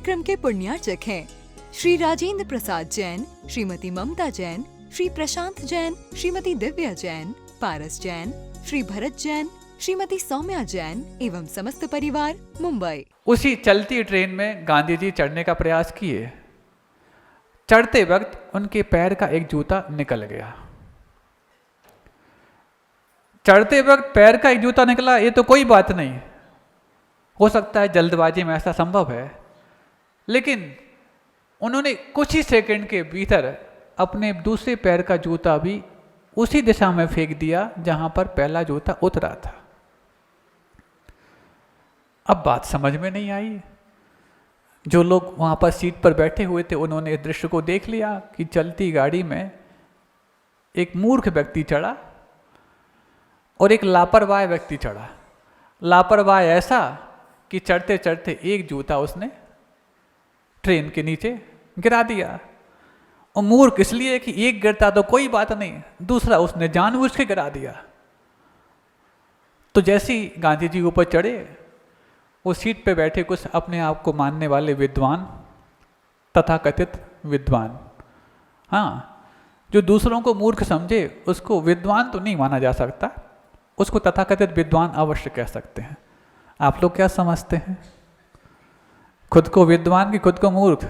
कार्यक्रम के पुण्यार्चक हैं श्री राजेंद्र प्रसाद जैन, श्रीमती ममता जैन, श्री प्रशांत जैन, श्रीमती दिव्या जैन, पारस जैन, श्री भरत जैन, श्रीमती सौम्या जैन एवं समस्त परिवार, मुंबई। उसी चलती ट्रेन में गांधी जी चढ़ने का प्रयास किए। चढ़ते वक्त उनके पैर का एक जूता निकल गया। चढ़ते वक्त पैर का एक जूता निकला, ये तो कोई बात नहीं, हो सकता है जल्दबाजी में ऐसा संभव है, लेकिन उन्होंने कुछ ही सेकंड के भीतर अपने दूसरे पैर का जूता भी उसी दिशा में फेंक दिया जहां पर पहला जूता उतरा था। अब बात समझ में नहीं आई। जो लोग वहां पर सीट पर बैठे हुए थे उन्होंने इस दृश्य को देख लिया कि चलती गाड़ी में एक मूर्ख व्यक्ति चढ़ा और एक लापरवाह व्यक्ति चढ़ा। लापरवाह ऐसा कि चढ़ते चढ़ते एक जूता उसने ट्रेन के नीचे गिरा दिया, और मूर्ख इसलिए कि एक गिरता तो कोई बात नहीं, दूसरा उसने जानबूझ के गिरा दिया। तो जैसे ही गांधी जी ऊपर चढ़े, वो सीट पे बैठे कुछ अपने आप को मानने वाले विद्वान, तथाकथित विद्वान, हाँ, जो दूसरों को मूर्ख समझे उसको विद्वान तो नहीं माना जा सकता, उसको तथाकथित विद्वान अवश्य कह सकते हैं। आप लोग क्या समझते हैं? खुद को विद्वान कि खुद को मूर्ख?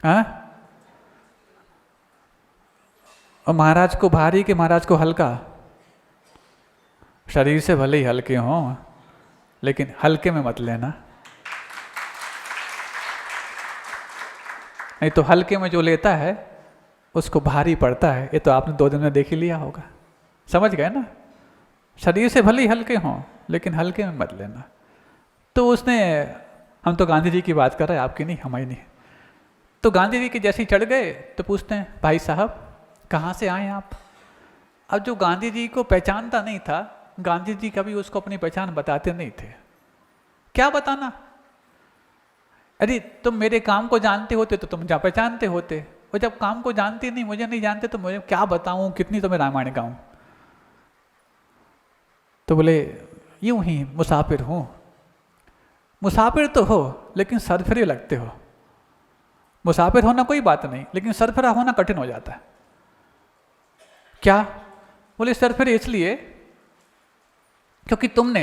हाँ? और महाराज को भारी कि महाराज को हल्का? शरीर से भले ही हल्के हों, लेकिन हल्के में मत लेना, नहीं तो हल्के में जो लेता है उसको भारी पड़ता है। ये तो आपने 2 दिन में देख ही लिया होगा, समझ गए ना? शरीर से भले ही हल्के हों, लेकिन हल्के में मत लेना। तो उसने, हम तो गांधी जी की बात कर रहे हैं, आपकी नहीं, हमारी नहीं। तो गांधी जी के जैसे ही चढ़ गए तो पूछते हैं, भाई साहब कहाँ से आए आप? अब जो गांधी जी को पहचानता नहीं था, गांधी जी कभी उसको अपनी पहचान बताते नहीं थे। क्या बताना? अरे तुम मेरे काम को जानते होते तो तुम पहचानते होते, और जब काम को जानते नहीं, मुझे नहीं जानते, तो मुझे क्या बताऊं, कितनी तुम्हें रामायण गाऊं? तो बोले यूं ही मुसाफिर हूं। मुसाफिर तो हो लेकिन सरफिरे लगते हो। मुसाफिर होना कोई बात नहीं, लेकिन सरफिरा होना कठिन हो जाता है। क्या? बोले सरफिरे इसलिए क्योंकि तुमने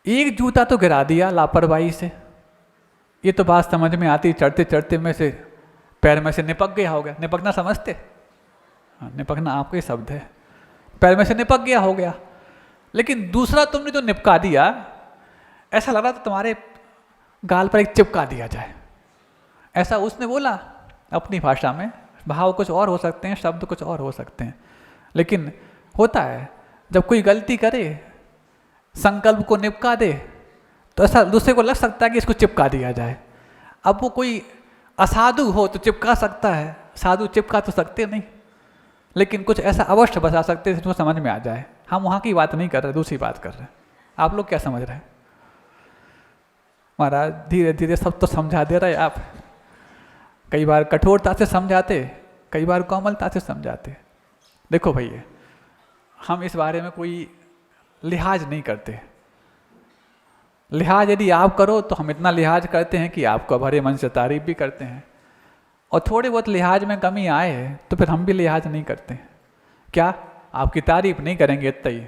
एक जूता तो गिरा दिया लापरवाही से। ये तो बात समझ में आती, चढ़ते चढ़ते में से पैर में से निपक गया होगा। निपकना समझते? हाँ, निपकना आपके शब्द है। पैर में से निपक गया हो गया, लेकिन दूसरा तुमने जो निपका दिया, ऐसा लग रहा था तुम्हारे गाल पर एक चिपका दिया जाए, ऐसा उसने बोला अपनी भाषा में। भाव कुछ और हो सकते हैं, शब्द कुछ और हो सकते हैं, लेकिन होता है जब कोई गलती करे, संकल्प को निपका दे, तो ऐसा दूसरे को लग सकता है कि इसको चिपका दिया जाए। अब वो कोई असाधु हो तो चिपका सकता है, साधु चिपका तो सकते नहीं, लेकिन कुछ ऐसा अवश्य बता सकते हैं जिसको समझ में आ जाए। हम वहाँ की बात नहीं कर रहे, दूसरी बात कर रहे हैं। आप लोग क्या समझ रहे हैं? महाराज धीरे धीरे सब तो समझा दे रहे आप। कई बार कठोरता से समझाते, कई बार कोमलता से समझाते। देखो भैया, हम इस बारे में कोई लिहाज नहीं करते। लिहाज यदि आप करो तो हम इतना लिहाज करते हैं कि आपको भरे मन से तारीफ भी करते हैं, और थोड़े बहुत लिहाज में कमी आए तो फिर हम भी लिहाज नहीं करते। क्या? आपकी तारीफ नहीं करेंगे इतना ही,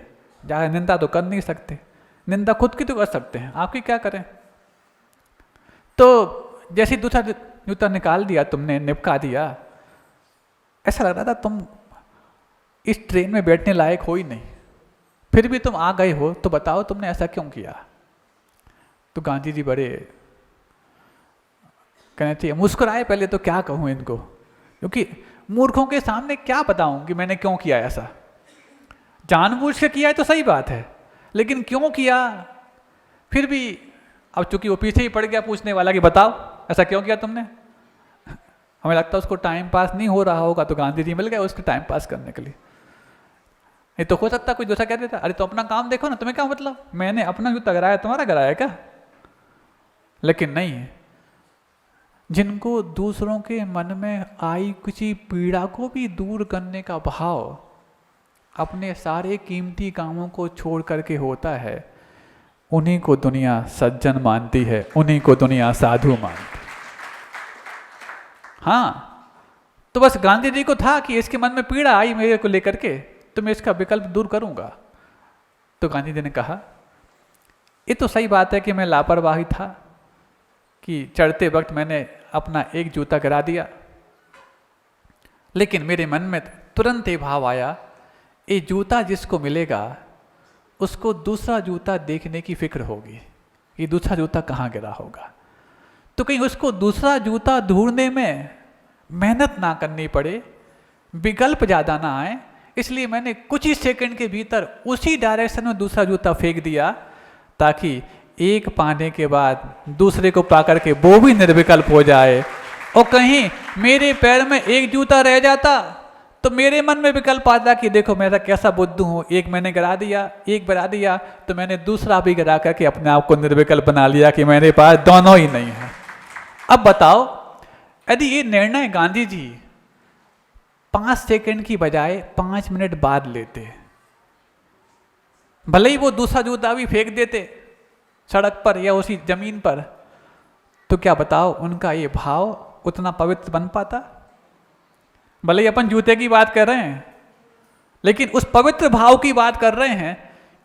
ज़्यादा निंदा तो कर नहीं सकते। निंदा खुद की तो कर सकते हैं, आपकी क्या करें? तो जैसे दूसरा जूता निकाल दिया तुमने, निपका दिया, ऐसा लग रहा था तुम इस ट्रेन में बैठने लायक हो ही नहीं, फिर भी तुम आ गए हो, तो बताओ तुमने ऐसा क्यों किया? तो गांधी जी बड़े कहना चाहिए मुस्कुराए। पहले तो क्या कहूँ इनको, क्योंकि मूर्खों के सामने क्या बताऊं कि मैंने क्यों किया ऐसा। जानबूझ के किया है तो सही बात है, लेकिन क्यों किया? फिर भी अब चूंकि वो पीछे ही पड़ गया पूछने वाला कि बताओ ऐसा क्यों किया तुमने। हमें लगता है उसको टाइम पास नहीं हो रहा होगा, तो गांधी जी मिल गए उसके टाइम पास करने के लिए। नहीं तो हो सकता कोई दूसरा कह देता, अरे तो अपना काम देखो ना, तुम्हें क्या मतलब, मैंने अपना जूता गिराया, तुम्हारा गिराया क्या? लेकिन नहीं, जिनको दूसरों के मन में आई किसी पीड़ा को भी दूर करने का भाव अपने सारे कीमती कामों को छोड़ करके होता है, उन्हीं को दुनिया सज्जन मानती है, उन्हीं को दुनिया साधु मानती है। हाँ, तो बस गांधी जी को था कि इसके मन में पीड़ा आई मेरे को लेकर के, तो मैं इसका विकल्प दूर करूंगा। तो गांधी जी ने कहा ये तो सही बात है कि मैं लापरवाही था कि चढ़ते वक्त मैंने अपना एक जूता गिरा दिया, लेकिन मेरे मन में तुरंत ये भाव आया ये जूता जिसको मिलेगा उसको दूसरा जूता देखने की फिक्र होगी, ये दूसरा जूता कहाँ गिरा होगा, तो कहीं उसको दूसरा जूता ढूंढने में मेहनत ना करनी पड़े, विकल्प ज़्यादा ना आए, इसलिए मैंने कुछ ही सेकंड के भीतर उसी डायरेक्शन में दूसरा जूता फेंक दिया, ताकि एक पाने के बाद दूसरे को पाकर के वो भी निर्विकल्प हो जाए। और कहीं मेरे पैर में एक जूता रह जाता तो मेरे मन में विकल्प आता कि देखो मेरा कैसा बुद्धू हूँ, एक मैंने गिरा दिया, एक गिरा दिया तो मैंने दूसरा भी गिरा करके अपने आप को निर्विकल्प बना लिया कि मेरे पास दोनों ही नहीं है। अब बताओ यदि ये निर्णय गांधी जी 5 सेकंड की बजाय 5 मिनट बाद लेते, भले ही वो दूसरा जूता भी फेंक देते सड़क पर या उसी जमीन पर, तो क्या बताओ उनका ये भाव उतना पवित्र बन पाता? भले ही अपन जूते की बात कर रहे हैं, लेकिन उस पवित्र भाव की बात कर रहे हैं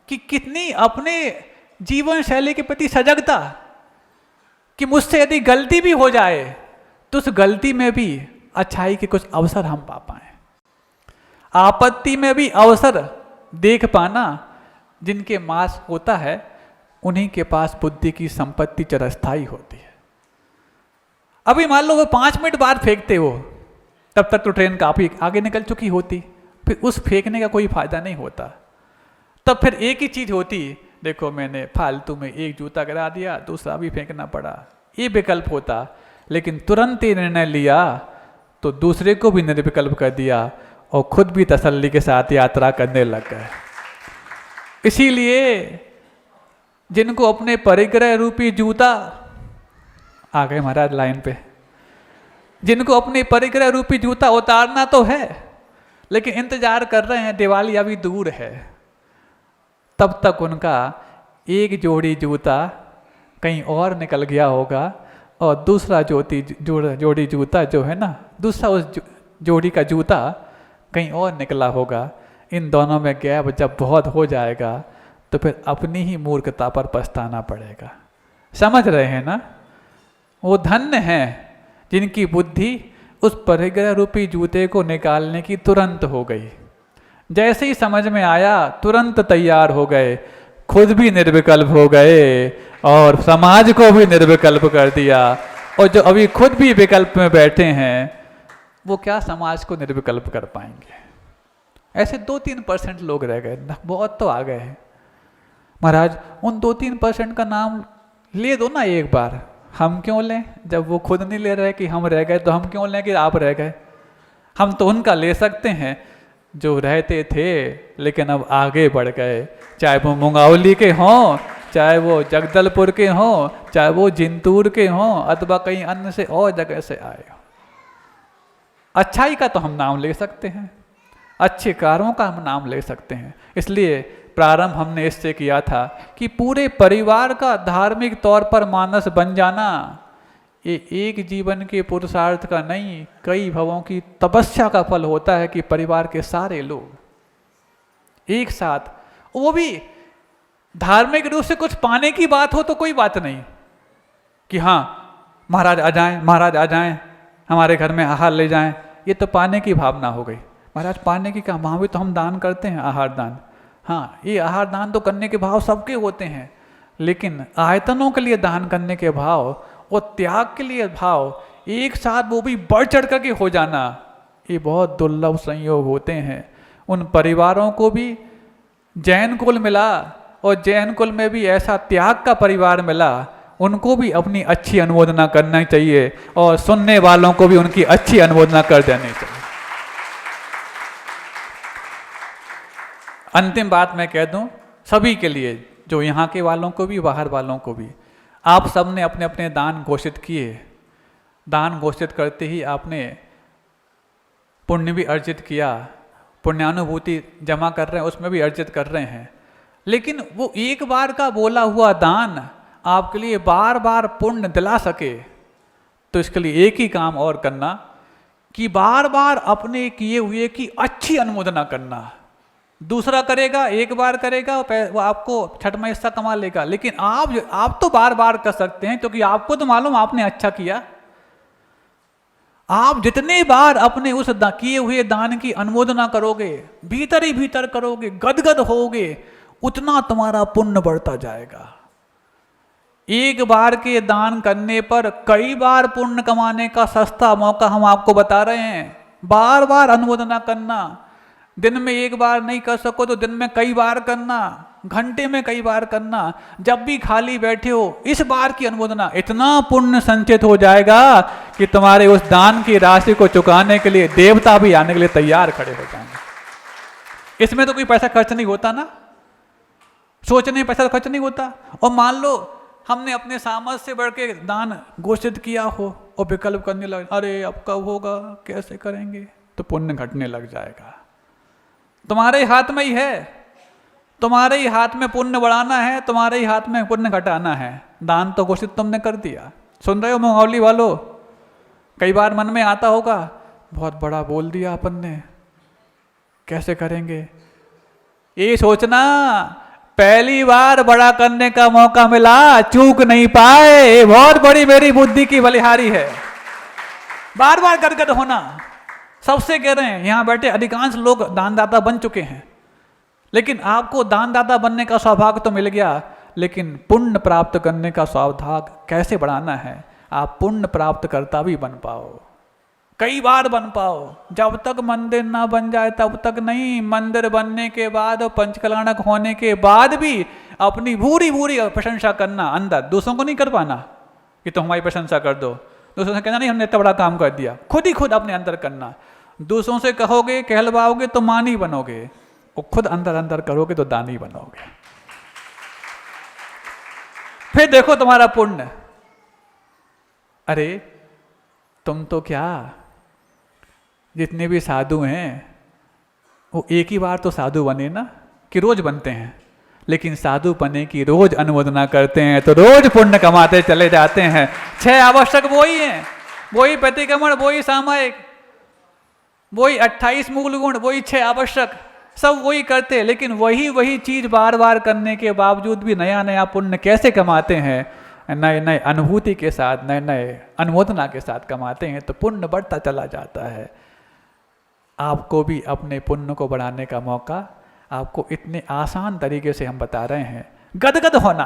कि कितनी अपने जीवन शैली के प्रति सजगता, कि मुझसे यदि गलती भी हो जाए तो उस गलती में भी अच्छाई के कुछ अवसर हम पा पाए, आपत्ति में भी अवसर देख पाना। जिनके मास होता है उन्हीं के पास बुद्धि की संपत्ति चिरस्थायी होती है। अभी मान लो वो 5 मिनट बाद फेंकते हो, तब तक तो ट्रेन काफी आगे निकल चुकी होती, फिर उस फेंकने का कोई फायदा नहीं होता। तब फिर एक ही चीज होती, देखो मैंने फालतू में एक जूता गिरा दिया, दूसरा भी फेंकना पड़ा, ये विकल्प होता। लेकिन तुरंत ही निर्णय लिया तो दूसरे को भी निर्विकल्प कर दिया और खुद भी तसल्ली के साथ यात्रा करने लग गए। इसीलिए जिनको अपने परिग्रह रूपी जूता, आ गए महाराज लाइन पे, जिनको अपने परिग्रह रूपी जूता उतारना तो है लेकिन इंतजार कर रहे हैं दिवाली अभी दूर है, तब तक उनका एक जोड़ी जूता कहीं और निकल गया होगा और दूसरा जोड़ी जूता जो है ना, दूसरा उस जोड़ी का जूता कहीं और निकला होगा। इन दोनों में गैप जब बहुत हो जाएगा तो फिर अपनी ही मूर्खता पर पछताना पड़ेगा। समझ रहे हैं ना? वो धन्य हैं जिनकी बुद्धि उस परिग्रह रूपी जूते को निकालने की तुरंत हो गई, जैसे ही समझ में आया तुरंत तैयार हो गए, खुद भी निर्विकल्प हो गए और समाज को भी निर्विकल्प कर दिया। और जो अभी खुद भी विकल्प में बैठे हैं वो क्या समाज को निर्विकल्प कर पाएंगे? ऐसे 2-3% लोग रह गए, बहुत तो आ गए हैं। महाराज उन 2-3% का नाम ले दो ना एक बार। हम क्यों लें? जब वो खुद नहीं ले रहे कि हम रह गए तो हम क्यों लें कि आप रह गए? हम तो उनका ले सकते हैं जो रहते थे लेकिन अब आगे बढ़ गए, चाहे वो मुंगावली के हों, चाहे वो जगदलपुर के हों, चाहे वो जिंतूर के हों, अथवा कहीं अन्य से और जगह से आए हो। अच्छाई का तो हम नाम ले सकते हैं, अच्छे कार्यों का हम नाम ले सकते हैं। इसलिए प्रारंभ हमने इससे किया था कि पूरे परिवार का धार्मिक तौर पर मानस बन जाना ये एक जीवन के पुरुषार्थ का नहीं, कई भवों की तपस्या का फल होता है कि परिवार के सारे लोग एक साथ, वो भी धार्मिक रूप से कुछ पाने की बात हो तो कोई बात नहीं कि हाँ महाराज आ जाएं, महाराज आ जाएं, हमारे घर में आहार ले जाएं, ये तो पाने की भावना हो गई। महाराज पाने की क्या, वहाँ भी तो हम दान करते हैं, आहार दान। हाँ, ये आहार दान तो करने के भाव सबके होते हैं, लेकिन आयतनों के लिए दान करने के भाव और त्याग के लिए भाव एक साथ वो भी बढ़ चढ़ करके हो जाना, ये बहुत दुर्लभ संयोग होते हैं। उन परिवारों को भी जैन कुल मिला और जैन कुल में भी ऐसा त्याग का परिवार मिला, उनको भी अपनी अच्छी अनुमोदना करना चाहिए और सुनने वालों को भी उनकी अच्छी अनुमोदना कर देनी चाहिए। अंतिम बात मैं कह दूं सभी के लिए, जो यहाँ के वालों को भी बाहर वालों को भी, आप सबने अपने अपने दान घोषित किए। दान घोषित करते ही आपने पुण्य भी अर्जित किया, पुण्यानुभूति जमा कर रहे हैं, उसमें भी अर्जित कर रहे हैं। लेकिन वो एक बार का बोला हुआ दान आपके लिए बार बार पुण्य दिला सके, तो इसके लिए एक ही काम और करना कि बार बार अपने किए हुए की अच्छी अनुमोदना करना। दूसरा करेगा, एक बार करेगा, वो आपको छठवां हिस्सा कमा लेगा, लेकिन आप तो बार बार कर सकते हैं, क्योंकि आपको तो मालूम आपने अच्छा किया। आप जितने बार अपने उस किए हुए दान की अनुमोदना करोगे, भीतर ही भीतर करोगे, गदगद होगे, उतना तुम्हारा पुण्य बढ़ता जाएगा। एक बार के दान करने पर कई बार पुण्य कमाने का सस्ता मौका हम आपको बता रहे हैं। बार बार अनुमोदना करना, दिन में एक बार नहीं कर सको तो दिन में कई बार करना, घंटे में कई बार करना, जब भी खाली बैठे हो इस बार की अनुमोदना, इतना पुण्य संचित हो जाएगा कि तुम्हारे उस दान की राशि को चुकाने के लिए देवता भी आने के लिए तैयार खड़े हो जाएंगे। इसमें तो कोई पैसा खर्च नहीं होता ना, सोचने में पैसा खर्च नहीं होता। और मान लो हमने अपने सामर्थ्य से बढ़ के दान घोषित किया हो और विकल्प करने लगे, अरे अब कब होगा, कैसे करेंगे, तो पुण्य घटने लग जाएगा। तुम्हारे हाथ में ही है, तुम्हारे ही हाथ में पुण्य बढ़ाना है, तुम्हारे ही हाथ में पुण्य घटाना है। दान तो घोषित तुमने कर दिया। सुन रहे हो मंगौली वालों, कई बार मन में आता होगा बहुत बड़ा बोल दिया अपन ने, कैसे करेंगे। ये सोचना पहली बार बड़ा करने का मौका मिला, चूक नहीं पाए, बहुत बड़ी मेरी बुद्धि की बलिहारी है। बार बार गदगद होना, सबसे कह रहे हैं, यहां बैठे अधिकांश लोग दानदाता बन चुके हैं, लेकिन आपको दानदाता बनने का सौभाग्य तो मिल गया, लेकिन पुण्य प्राप्त करने का सौभाग्य कैसे बढ़ाना है, आप पुण्य प्राप्त करता भी बन पाओ, कई बार बन पाओ। जब तक मंदिर ना बन जाए तब तक नहीं, मंदिर बनने के बाद और पंचकल्याणक होने के बाद भी अपनी भूरी भूरी प्रशंसा करना अंदर, दूसरों को नहीं कर पाना कि तुम हमारी प्रशंसा कर दो, दूसरों से कहना नहीं हमने इतना बड़ा काम कर दिया, खुद ही खुद अपने अंदर करना। दूसरों से कहोगे कहलवाओगे तो मानी बनोगे, और खुद अंदर अंदर करोगे तो दानी बनोगे। फिर देखो तुम्हारा पुण्य, अरे तुम तो क्या, जितने भी साधु हैं वो एक ही बार तो साधु बने ना, कि रोज बनते हैं, लेकिन साधु बने की रोज अनुमोदना करते हैं तो रोज पुण्य कमाते चले जाते हैं। 6 आवश्यक वही हैं, वही प्रतिक्रमण, वही सामायिक, वही 28 मूल गुण, वही 6 आवश्यक, सब वही करते, लेकिन वही चीज बार बार करने के बावजूद भी नया नया पुण्य कैसे कमाते हैं, नए नए अनुभूति के साथ, नए नए अनुमोदना के साथ कमाते हैं, तो पुण्य बढ़ता चला जाता है। आपको भी अपने पुण्य को बढ़ाने का मौका आपको इतने आसान तरीके से हम बता रहे हैं। गदगद होना,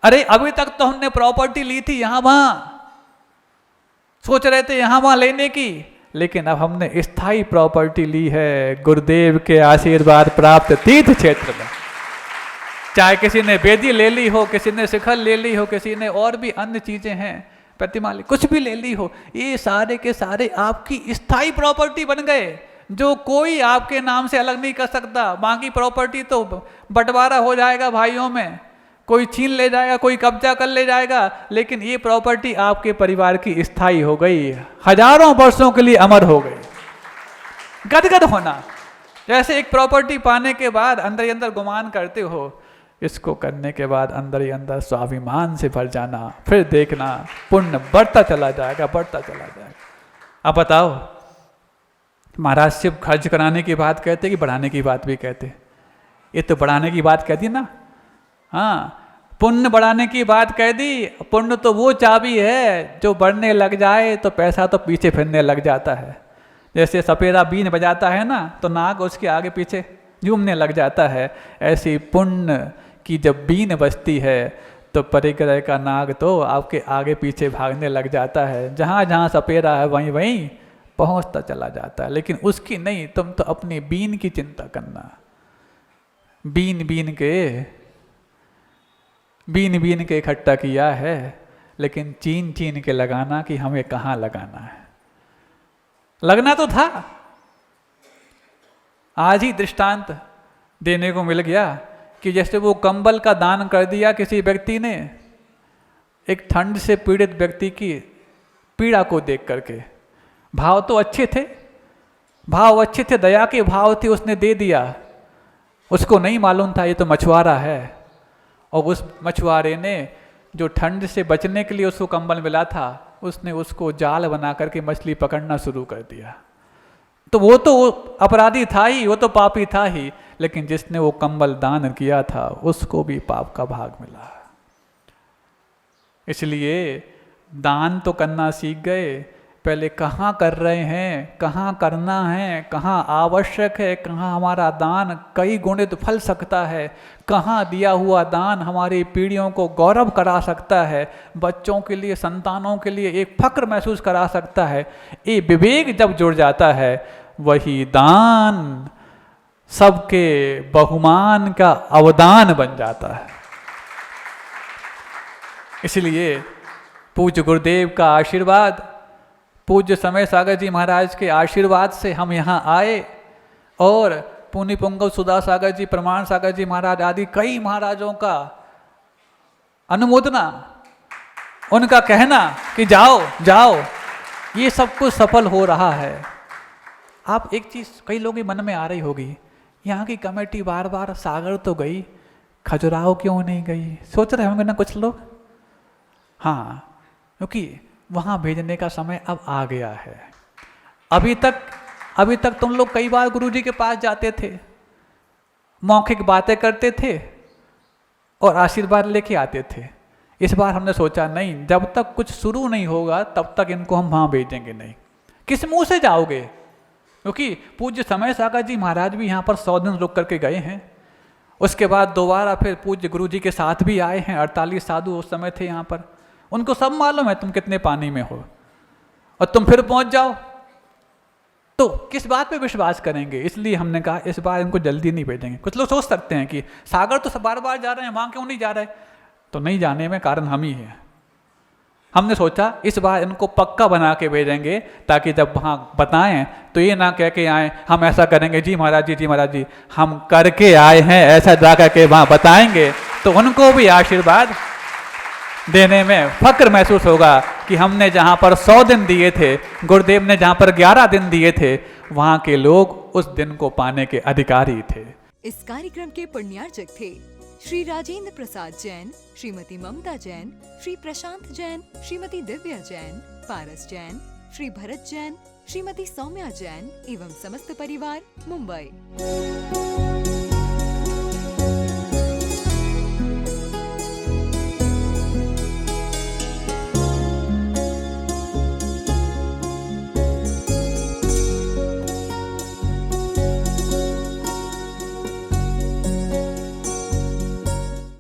अरे अभी तक तो हमने प्रॉपर्टी ली थी यहां वहां, सोच रहे थे यहां वहां लेने की, लेकिन अब हमने स्थायी प्रॉपर्टी ली है, गुरुदेव के आशीर्वाद प्राप्त तीर्थ क्षेत्र में। चाहे किसी ने वेदी ले ली हो, किसी ने शिखर ले ली हो, किसी ने और भी अन्य चीजें हैं, प्रतिमा कुछ भी ले ली हो, ये सारे के सारे आपकी स्थायी प्रॉपर्टी बन गए, जो कोई आपके नाम से अलग नहीं कर सकता। बाकी प्रॉपर्टी तो बंटवारा हो जाएगा भाइयों में, कोई छीन ले जाएगा, कोई कब्जा कर ले जाएगा, लेकिन ये प्रॉपर्टी आपके परिवार की स्थायी हो गई, हजारों वर्षों के लिए अमर हो गई। गदगद होना, जैसे एक प्रॉपर्टी पाने के बाद अंदर ही अंदर गुमान करते हो, इसको करने के बाद अंदर ही अंदर स्वाभिमान से भर जाना, फिर देखना पुण्य बढ़ता चला जाएगा, बढ़ता चला जाएगा। अब बताओ, महाराज सिर्फ खर्च कराने की बात कहते कि बढ़ाने की बात भी कहते? ये तो बढ़ाने की बात कहती ना, हाँ, पुण्य बढ़ाने की बात कह दी। पुण्य तो वो चाबी है जो बढ़ने लग जाए तो पैसा तो पीछे फिरने लग जाता है। जैसे सपेरा बीन बजाता है ना, तो नाग उसके आगे पीछे झूमने लग जाता है। ऐसी पुण्य की जब बीन बजती है तो परिग्रह का नाग तो आपके आगे पीछे भागने लग जाता है, जहाँ जहाँ सपेरा है वहीं वहीं पहुँचता चला जाता है। लेकिन उसकी नहीं, तुम तो अपनी बीन की चिंता करना। बीन बीन के इकट्ठा किया है, लेकिन चीन चीन के लगाना कि हमें कहाँ लगाना है। लगना तो था। आज ही दृष्टांत देने को मिल गया कि जैसे वो कंबल का दान कर दिया किसी व्यक्ति ने, एक ठंड से पीड़ित व्यक्ति की पीड़ा को देख करके, भाव तो अच्छे थे, दया के भाव थे, उसने दे दिया। उसको नहीं मालूम था ये तो मछुआरा है, और उस मछुआरे ने जो ठंड से बचने के लिए उसको कंबल मिला था, उसने उसको जाल बना करके मछली पकड़ना शुरू कर दिया। तो वो तो अपराधी था ही, वो तो पापी था ही, लेकिन जिसने वो कंबल दान किया था उसको भी पाप का भाग मिला। इसलिए दान तो करना सीख गए, पहले कहाँ कर रहे हैं, कहाँ करना है, कहाँ आवश्यक है, कहाँ हमारा दान कई गुणित फल सकता है, कहाँ दिया हुआ दान हमारी पीढ़ियों को गौरव करा सकता है, बच्चों के लिए, संतानों के लिए एक फक्र महसूस करा सकता है। ये विवेक जब जुड़ जाता है, वही दान सबके बहुमान का अवदान बन जाता है। इसलिए पूज्य गुरुदेव का आशीर्वाद, पूज्य समय सागर जी महाराज के आशीर्वाद से हम यहाँ आए, और पुण्य पुंगव सुधा सागर जी, प्रमाण सागर जी महाराज आदि कई महाराजों का अनुमोदना, उनका कहना कि जाओ जाओ, ये सब कुछ सफल हो रहा है। आप एक चीज़ कई लोगों के मन में आ रही होगी, यहाँ की कमेटी बार बार सागर तो गई, खजुराहो क्यों नहीं गई, सोच रहे होंगे ना कुछ लोग। हाँ, क्योंकि वहाँ भेजने का समय अब आ गया है। अभी तक तुम लोग कई बार गुरुजी के पास जाते थे, मौखिक बातें करते थे और आशीर्वाद लेके आते थे। इस बार हमने सोचा नहीं, जब तक कुछ शुरू नहीं होगा तब तक इनको हम वहाँ भेजेंगे नहीं। किस मुंह से जाओगे? क्योंकि पूज्य समय सागर जी महाराज भी यहाँ पर 100 दिन रुक करके गए हैं। उसके बाद दोबारा फिर पूज्य गुरुजी के साथ भी आए हैं, 48 साधु उस समय थे यहाँ पर। उनको सब मालूम है तुम कितने पानी में हो, और तुम फिर पहुंच जाओ तो किस बात पे विश्वास करेंगे। इसलिए हमने कहा इस बार इनको जल्दी नहीं भेजेंगे। कुछ लोग सोच सकते हैं कि सागर तो बार बार जा रहे हैं, वहां क्यों नहीं जा रहे? तो नहीं जाने में कारण हम ही हैं। हमने सोचा इस बार इनको पक्का बना के भेजेंगे, ताकि जब वहाँ बताएं तो ये ना कह के आए हम ऐसा करेंगे, जी महाराज जी, जी महाराज जी, हम करके आए हैं, ऐसा जा करके वहाँ बताएंगे तो उनको भी आशीर्वाद देने में फक्र महसूस होगा कि हमने जहाँ पर 100 दिन दिए थे, गुरुदेव ने जहाँ पर 11 दिन दिए थे, वहाँ के लोग उस दिन को पाने के अधिकारी थे। इस कार्यक्रम के पुण्यार्चक थे श्री राजेंद्र प्रसाद जैन, श्रीमती ममता जैन, श्री प्रशांत जैन, श्रीमती दिव्या जैन, पारस जैन, श्री भरत जैन, श्रीमती सौम्या जैन एवं समस्त परिवार, मुंबई।